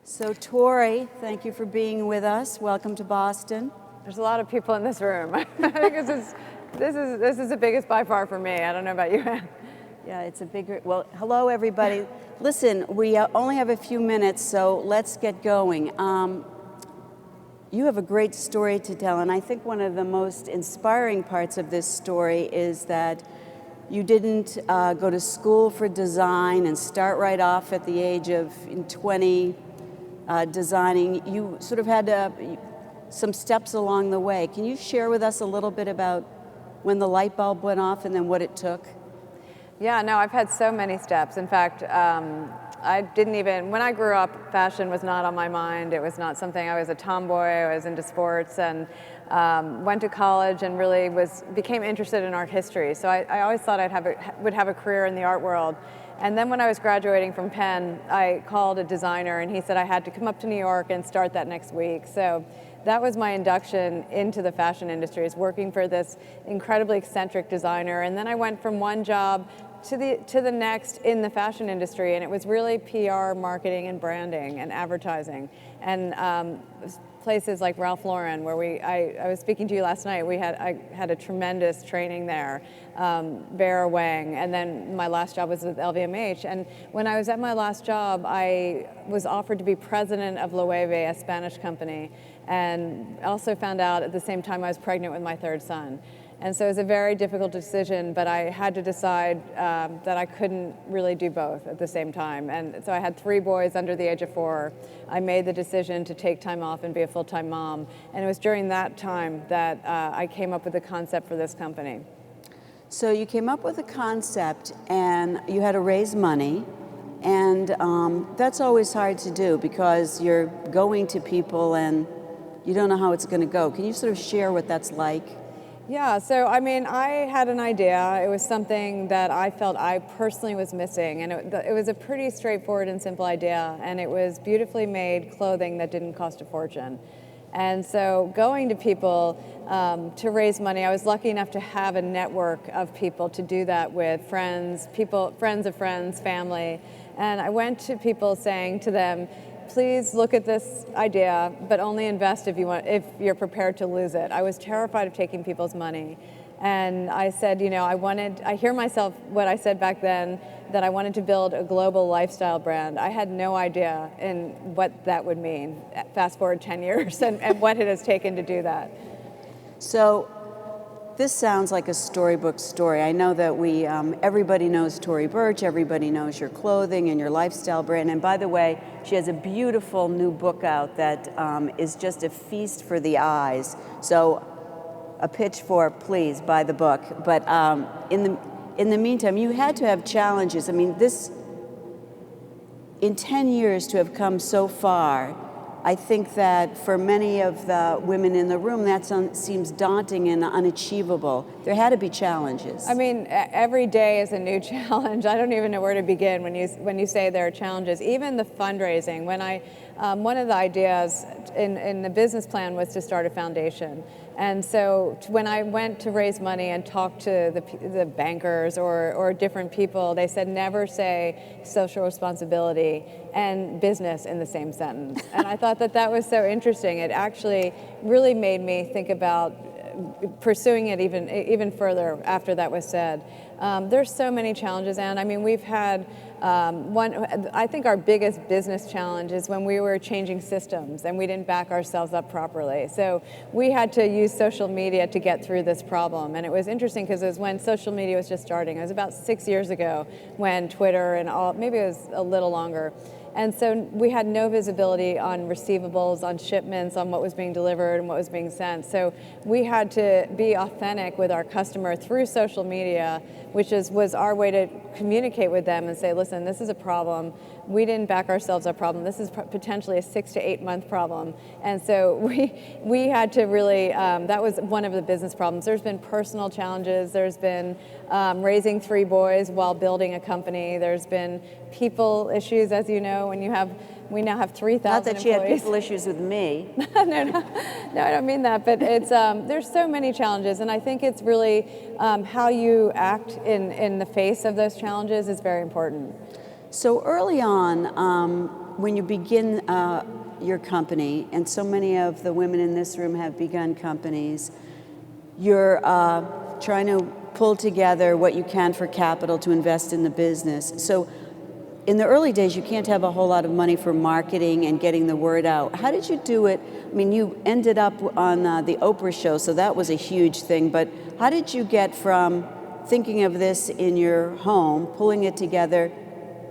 So Tory, thank you for being with us. Welcome to Boston. There's a lot of people in this room. I think this is the biggest by far for me. I don't know about you, Anne. Yeah, it's a big, well, hello everybody. Listen, we only have a few minutes, so let's get going. You have a great story to tell, and I think one of the most inspiring parts of this story is that you didn't go to school for design and start right off at the age of 20 designing. You sort of had some steps along the way. Can you share with us a little bit about when the light bulb went off and then what it took? Yeah, no, I've had so many steps. In fact, I didn't even, when I grew up, fashion was not on my mind. It was not something, I was a tomboy, I was into sports, and went to college and really became interested in art history. So I always thought would have a career in the art world. And then when I was graduating from Penn, I called a designer and he said I had to come up to New York and start that next week. So that was my induction into the fashion industry, is working for this incredibly eccentric designer. And then I went from one job to the next in the fashion industry, and it was really PR, marketing, and branding, and advertising. And places like Ralph Lauren, where I was speaking to you last night, I had a tremendous training there. Vera, Wang, and then my last job was with LVMH. And when I was at my last job, I was offered to be president of Loewe, a Spanish company, and also found out at the same time I was pregnant with my third son. And so it was a very difficult decision, but I had to decide that I couldn't really do both at the same time. And so I had 3 boys under the age of 4. I made the decision to take time off and be a full-time mom. And it was during that time that I came up with the concept for this company. So you came up with a concept and you had to raise money. And that's always hard to do because you're going to people and you don't know how it's going to go. Can you sort of share what that's like? Yeah, so I mean, I had an idea. It was something that I felt I personally was missing, and it was a pretty straightforward and simple idea, and it was beautifully made clothing that didn't cost a fortune. And so going to people to raise money, I was lucky enough to have a network of people to do that with, friends of friends, family, and I went to people saying to them, please look at this idea, but only invest if you're prepared to lose it. I was terrified of taking people's money. And I said, I hear myself, what I said back then, that I wanted to build a global lifestyle brand. I had no idea in what that would mean. Fast forward 10 years and what it has taken to do that. So this sounds like a storybook story. I know that everybody knows Tory Burch, everybody knows your clothing and your lifestyle brand. And by the way, she has a beautiful new book out that is just a feast for the eyes. So a pitch for, please, buy the book. But in the meantime, you had to have challenges. I mean, in 10 years to have come so far, I think that for many of the women in the room, that seems daunting and unachievable. There had to be challenges. I mean, every day is a new challenge. I don't even know where to begin when you say there are challenges. Even the fundraising. One of the ideas in the business plan was to start a foundation. And so when I went to raise money and talk to the bankers or different people, they said never say social responsibility and business in the same sentence. And I thought that was so interesting. It actually really made me think about pursuing it even further after that was said. There's so many challenges, Anne. I mean, we've had I think our biggest business challenge is when we were changing systems and we didn't back ourselves up properly. So we had to use social media to get through this problem. And it was interesting because it was when social media was just starting. It was about 6 years ago when Twitter and maybe it was a little longer. And so we had no visibility on receivables, on shipments, on what was being delivered and what was being sent. So we had to be authentic with our customer through social media, which was our way to communicate with them and say, listen, this is a problem. We didn't back ourselves a problem. This is potentially a 6 to 8 month problem. And so we had to really, that was one of the business problems. There's been personal challenges. There's been raising 3 boys while building a company. There's been people issues, as you know, we now have 3,000 employees. Not that she had people issues with me. No, I don't mean that. But it's there's so many challenges, and I think it's really how you act in the face of those challenges is very important. So early on, when you begin your company, and so many of the women in this room have begun companies, you're trying to pull together what you can for capital to invest in the business. So in the early days, you can't have a whole lot of money for marketing and getting the word out. How did you do it? I mean, you ended up on the Oprah show, so that was a huge thing, but how did you get from thinking of this in your home, pulling it together,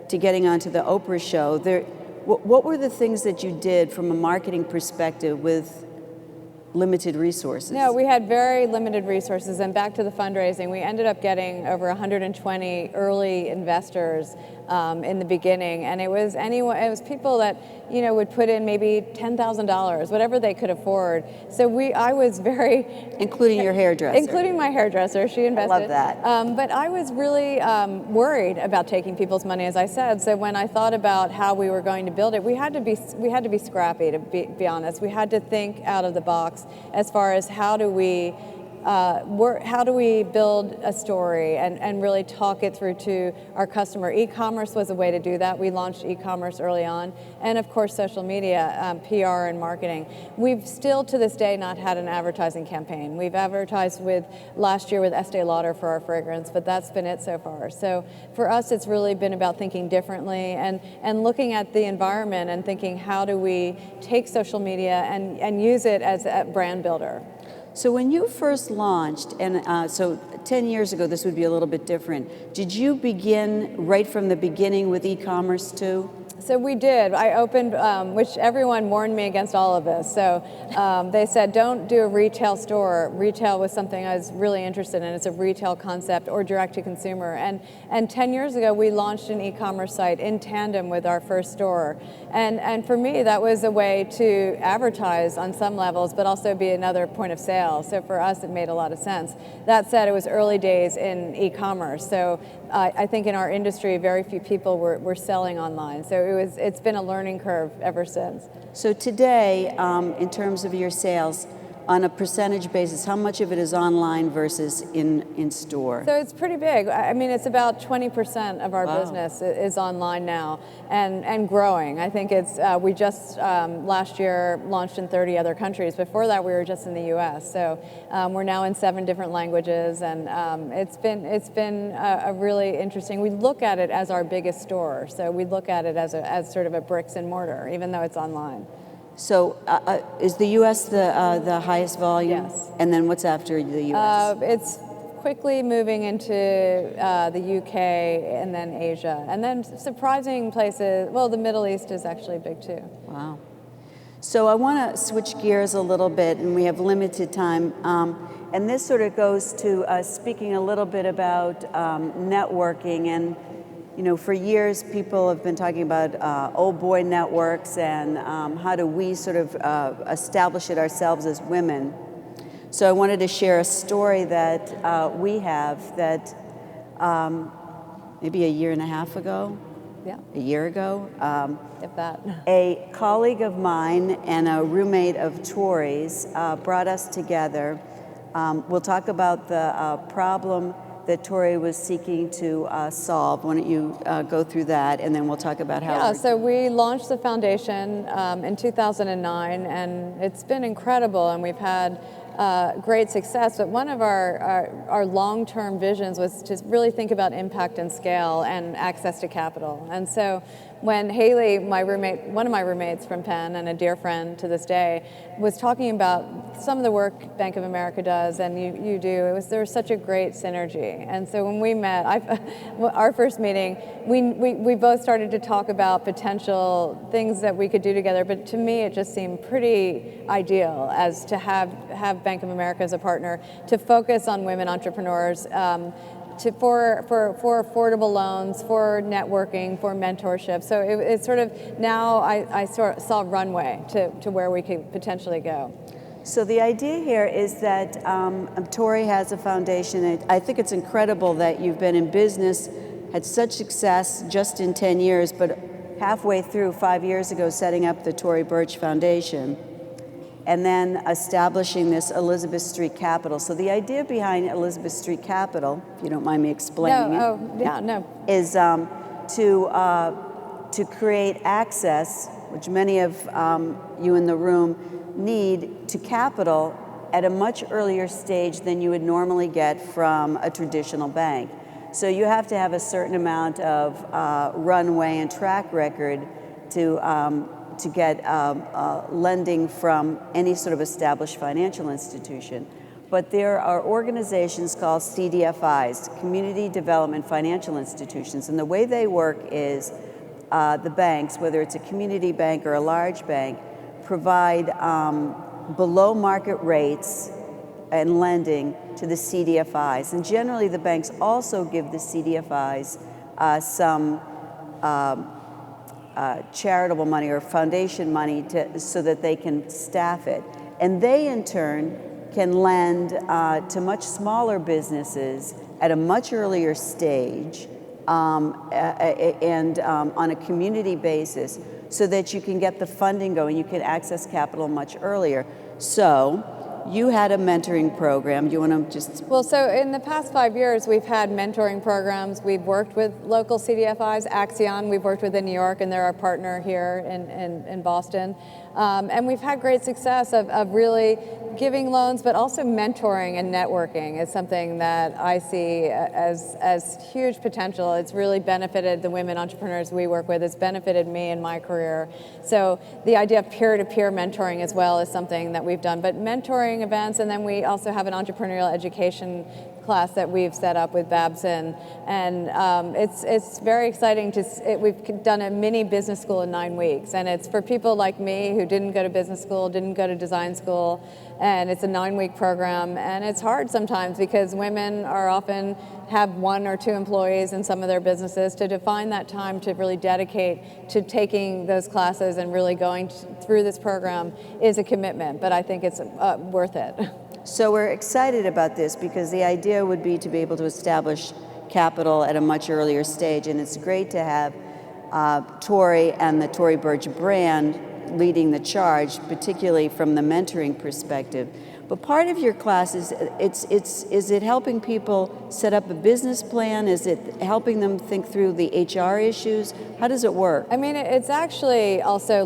to getting onto the Oprah show? What were the things that you did from a marketing perspective with limited resources? No, we had very limited resources, and back to the fundraising, we ended up getting over 120 early investors in the beginning, and it was people that would put in maybe $10,000, whatever they could afford. So I was very, including your hairdresser, including my hairdresser. She invested. I love that. But I was really worried about taking people's money, as I said. So when I thought about how we were going to build it, we had to be scrappy, to be honest. We had to think out of the box as far as how do we build a story and really talk it through to our customer. E-commerce was a way to do that. We launched e-commerce early on, and of course social media, PR and marketing. We've still to this day not had an advertising campaign. We've advertised last year with Estee Lauder for our fragrance, but that's been it so far. So for us, it's really been about thinking differently and looking at the environment and thinking, how do we take social media and use it as a brand builder? So when you first launched, and so 10 years ago, this would be a little bit different. Did you begin right from the beginning with e-commerce too? So we did. I opened, which everyone warned me against all of this. So they said, don't do a retail store. Retail was something I was really interested in. It's a retail concept or direct to consumer. And 10 years ago, we launched an e-commerce site in tandem with our first store. And for me, that was a way to advertise on some levels, but also be another point of sale. So for us, it made a lot of sense. That said, it was early days in e-commerce. So I think in our industry, very few people were selling online. So it's been a learning curve ever since. So today, in terms of your sales, on a percentage basis, how much of it is online versus in store? So it's pretty big. I mean, it's about 20% of our business is online now and growing. I think we just last year launched in 30 other countries. Before that, we were just in the US. So we're now in 7 different languages, and it's been a really interesting. We look at it as our biggest store. So we look at it as sort of a bricks and mortar, even though it's online. So is the U.S. the highest volume? Yes. And then what's after the U.S.? It's quickly moving into the U.K. and then Asia. And then surprising places, well, the Middle East is actually big too. Wow. So I want to switch gears a little bit, and we have limited time. And this sort of goes to speaking a little bit about networking. And for years, people have been talking about old boy networks and how do we sort of establish it ourselves as women. So I wanted to share a story that we have that maybe a year and a half ago, a year ago, if that. A colleague of mine and a roommate of Tory's brought us together. We'll talk about the problem that Tory was seeking to solve. Why don't you go through that, and then we'll talk about how. Yeah, so we launched the foundation in 2009, and it's been incredible, and we've had great success. But one of our long-term visions was to really think about impact and scale and access to capital. And so when Haley, one of my roommates from Penn and a dear friend to this day, was talking about some of the work Bank of America does and you do, there was such a great synergy. And so when we met, our first meeting, we both started to talk about potential things that we could do together. But to me, it just seemed pretty ideal as to have Bank of America as a partner, to focus on women entrepreneurs, for affordable loans, for networking, for mentorship. So it's sort of, now I saw runway to where we could potentially go. So the idea here is that Tory has a foundation. I think it's incredible that you've been in business, had such success just in 10 years, but halfway through, 5 years ago, setting up the Tory Burch Foundation, and then establishing this Elizabeth Street Capital. So the idea behind Elizabeth Street Capital, if you don't mind me explaining No, yeah, no. is to to create access, which many of you in the room need, to capital at a much earlier stage than you would normally get from a traditional bank. So you have to have a certain amount of runway and track record to get lending from any sort of established financial institution. But there are organizations called CDFIs, Community Development Financial Institutions, and the way they work is the banks, whether it's a community bank or a large bank, provide below market rates and lending to the CDFIs. And generally the banks also give the CDFIs some charitable money or foundation money so that they can staff it. And they in turn can lend to much smaller businesses at a much earlier stage and on a community basis, so that you can get the funding going, you can access capital much earlier. So you had a mentoring program. Do you want to just... Well, so in the past 5 years, we've had mentoring programs. We've worked with local CDFIs, Axion, we've worked with in New York, and they're our partner here in Boston. And we've had great success of really giving loans, but also mentoring and networking is something that I see as huge potential. It's really benefited the women entrepreneurs we work with. It's benefited me in my career. So the idea of peer-to-peer mentoring as well is something that we've done. But mentoring events, and then we also have an entrepreneurial education class that we've set up with Babson, and it's very exciting we've done a mini business school in 9 weeks, and it's for people like me who didn't go to business school, didn't go to design school, and it's a 9-week program, and it's hard sometimes because women are often have 1 or 2 employees in some of their businesses. To define that time to really dedicate to taking those classes and really going through this program is a commitment, but I think it's worth it. So we're excited about this because the idea would be to be able to establish capital at a much earlier stage, and it's great to have Tory and the Tory Burch brand leading the charge, particularly from the mentoring perspective. But part of your class is it helping people set up a business plan? Is it helping them think through the HR issues? How does it work? I mean, it's actually also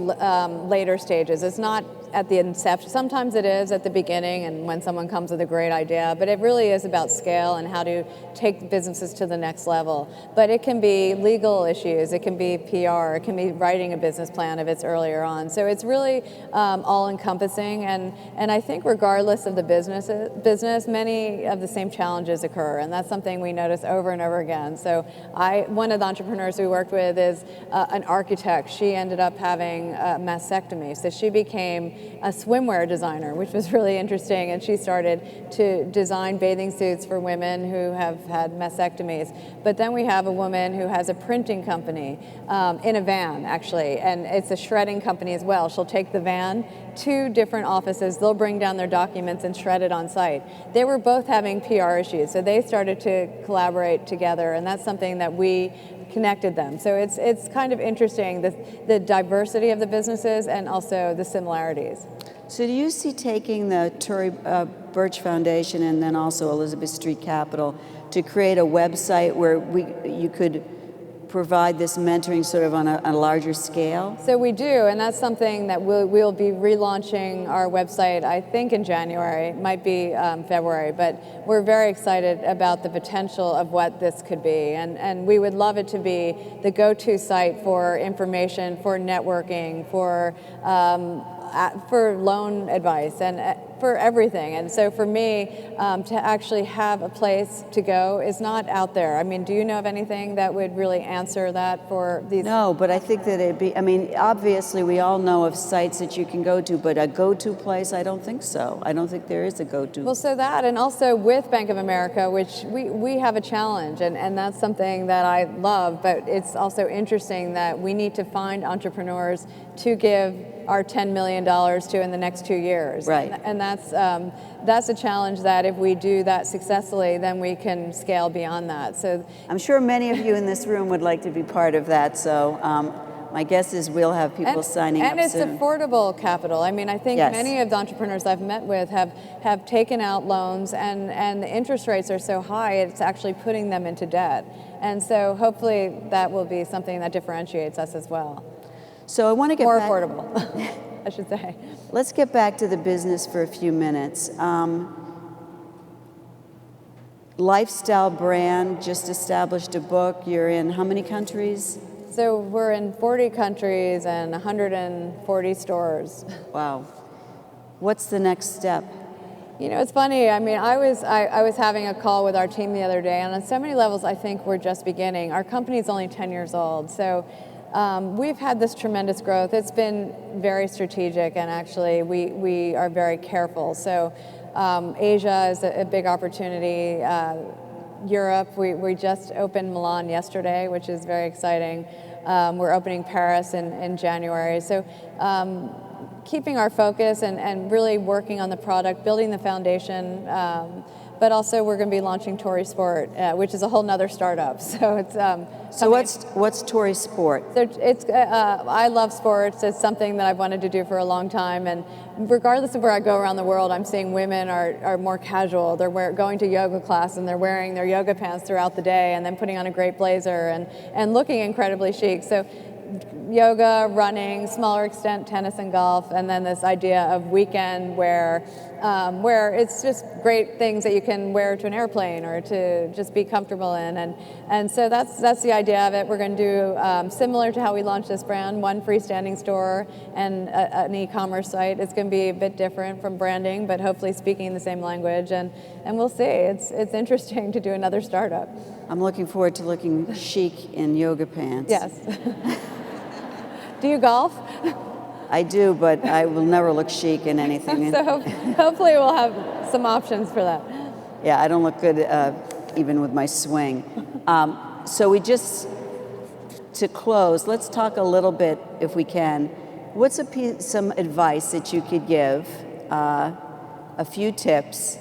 later stages. It's not at the inception. Sometimes it is at the beginning and when someone comes with a great idea, but it really is about scale and how to take businesses to the next level. But it can be legal issues, it can be PR, it can be writing a business plan if it's earlier on. So it's really all-encompassing, and I think regardless of the business, many of the same challenges occur, and that's something we notice over and over again. So one of the entrepreneurs we worked with is an architect. She ended up having a mastectomy, so she became a swimwear designer, which was really interesting, and she started to design bathing suits for women who have had mastectomies. But then we have a woman who has a printing company in a van, actually, and it's a shredding company as well. She'll take the van to different offices, they'll bring down their documents and shred it on site. They were both having PR issues, so they started to collaborate together, and that's something that we connected them. So it's kind of interesting, the diversity of the businesses and also the similarities. So do you see taking the Tory Burch Foundation and then also Elizabeth Street Capital to create a website where you could provide this mentoring sort of on a larger scale? So we do, and that's something that we'll be relaunching our website, I think in January, it might be February, but we're very excited about the potential of what this could be, and we would love it to be the go-to site for information, for networking, for loan advice, and for everything. And so for me, to actually have a place to go is not out there. I mean, do you know of anything that would really answer that for these? No, but I think that it'd be, I mean, obviously we all know of sites that you can go to, but a go-to place, I don't think so. I don't think there is a go-to. Well, so that, and also with Bank of America, which we have a challenge, and that's something that I love, but it's also interesting that we need to find entrepreneurs to give our $10 million to in the next 2 years. Right. And that's a challenge that if we do that successfully, then we can scale beyond that. So I'm sure many of you in this room would like to be part of that, so my guess is we'll have people signing up and soon. it's affordable capital. I mean, I think Yes. many of the entrepreneurs I've met with have taken out loans, and the interest rates are so high, it's actually putting them into debt. And so hopefully that will be something that differentiates us as well. So I want to get More back, affordable, I should say. Let's get back to the business for a few minutes. Lifestyle brand, just established a book. You're in how many countries? So we're in 40 countries and 140 stores. Wow. What's the next step? You know, it's funny. I mean, I was having a call with our team the other day, and on so many levels, I think we're just beginning. Our company's only 10 years old, so we've had this tremendous growth. It's been very strategic, and actually, we are very careful. So Asia is a big opportunity. Europe, we just opened Milan yesterday, which is very exciting. We're opening Paris in January. So keeping our focus and really working on the product, building the foundation, but also we're going to be launching Tory Sport, which is a whole nother startup. So it's so what's Tory Sport? So it's I love sports. It's something that I've wanted to do for a long time, and regardless of where I go around the world, I'm seeing women are more casual. They're going to yoga class and they're wearing their yoga pants throughout the day, and then putting on a great blazer and looking incredibly chic. So yoga, running, smaller extent tennis and golf, and then this idea of weekend wear, where it's just great things that you can wear to an airplane or to just be comfortable in, and so that's the idea of it. We're going to do similar to how we launched this brand, one freestanding store and an e-commerce site. It's going to be a bit different from branding, but hopefully speaking the same language, and we'll see. It's interesting to do another startup. I'm looking forward to looking chic in yoga pants. Yes. Do you golf? I do, but I will never look chic in anything. So hopefully we'll have some options for that. Yeah, I don't look good even with my swing. So to close, let's talk a little bit, if we can. What's some advice that you could give, a few tips?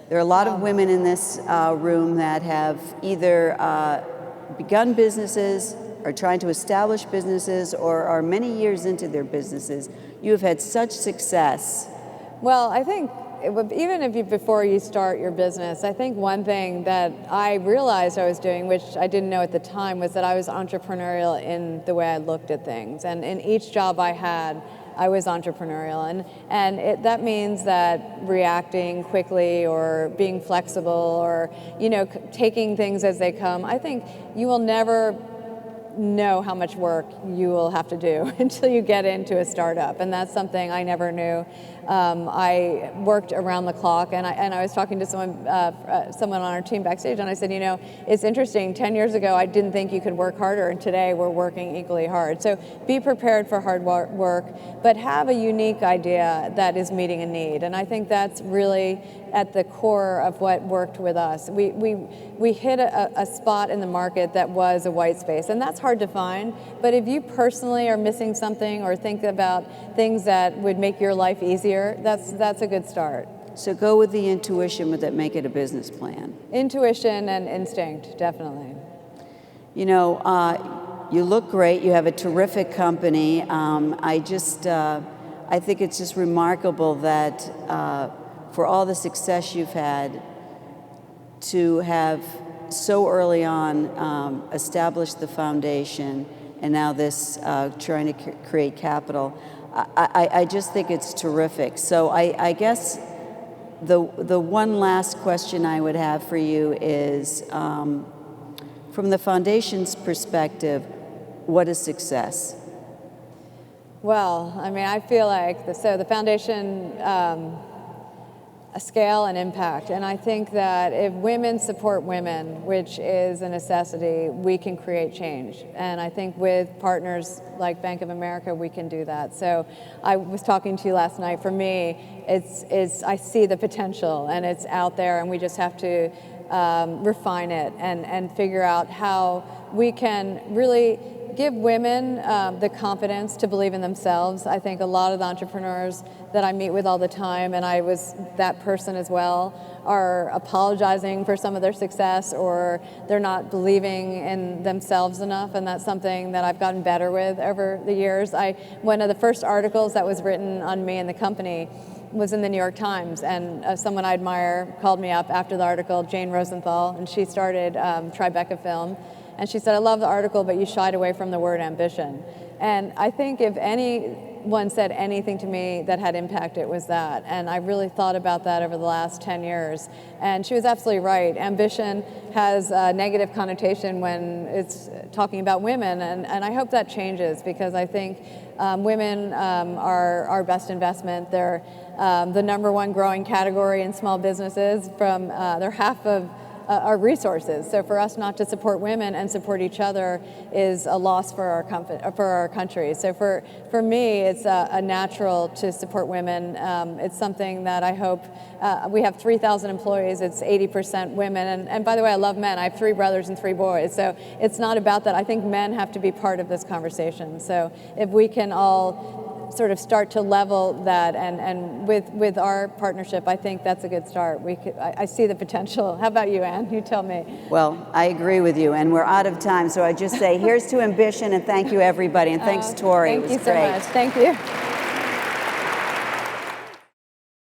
There are a lot of women in this room that have either begun businesses, are trying to establish businesses, or are many years into their businesses. You have had such success. Well, I think even before you start your business, I think one thing that I realized I was doing, which I didn't know at the time, was that I was entrepreneurial in the way I looked at things. And in each job I had, I was entrepreneurial, and that means that reacting quickly or being flexible or taking things as they come. I think you will never know how much work you will have to do until you get into a startup, and that's something I never knew. I worked around the clock, and I was talking to someone on our team backstage, and I said, it's interesting, 10 years ago I didn't think you could work harder, and today we're working equally hard. So be prepared for hard work, but have a unique idea that is meeting a need, and I think that's really at the core of what worked with us. We hit a spot in the market that was a white space, and that's hard to find, but if you personally are missing something or think about things that would make your life easier, that's a good start. So go with the intuition, but that make it a business plan. Intuition and instinct, definitely. You look great. You have a terrific company. I think it's just remarkable that for all the success you've had, to have so early on established the foundation, and now this trying to create capital. I just think it's terrific. So I guess the one last question I would have for you is, from the foundation's perspective, what is success? Well, I mean, I feel like the foundation, a scale and impact, and I think that if women support women, which is a necessity, we can create change. And I think with partners like Bank of America, we can do that. So I was talking to you last night. For me, I see the potential, and it's out there, and we just have to refine it and figure out how we can really give women the confidence to believe in themselves. I think a lot of the entrepreneurs that I meet with all the time, and I was that person as well, are apologizing for some of their success, or they're not believing in themselves enough, and that's something that I've gotten better with over the years. One of the first articles that was written on me and the company was in the New York Times, and someone I admire called me up after the article, Jane Rosenthal, and she started Tribeca Film, and she said, I love the article, but you shied away from the word ambition. And I think if anyone said anything to me that had impact, it was that. And I really thought about that over the last 10 years. And she was absolutely right. Ambition has a negative connotation when it's talking about women. And I hope that changes, because I think women are our best investment. They're the #1 growing category in small businesses. They're half of our resources. So for us not to support women and support each other is a loss for our country. So for me, it's a natural to support women. It's something that I hope, we have 3,000 employees, it's 80% women. And by the way, I love men. I have 3 brothers and 3 boys. So it's not about that. I think men have to be part of this conversation. So if we can all sort of start to level that, and with our partnership, I think that's a good start. I see the potential. How about you, Anne? You tell me. Well, I agree with you, and we're out of time, so I just say here's to ambition, and thank you, everybody, and thanks, Tory. Thank It was you so great. much. Thank you.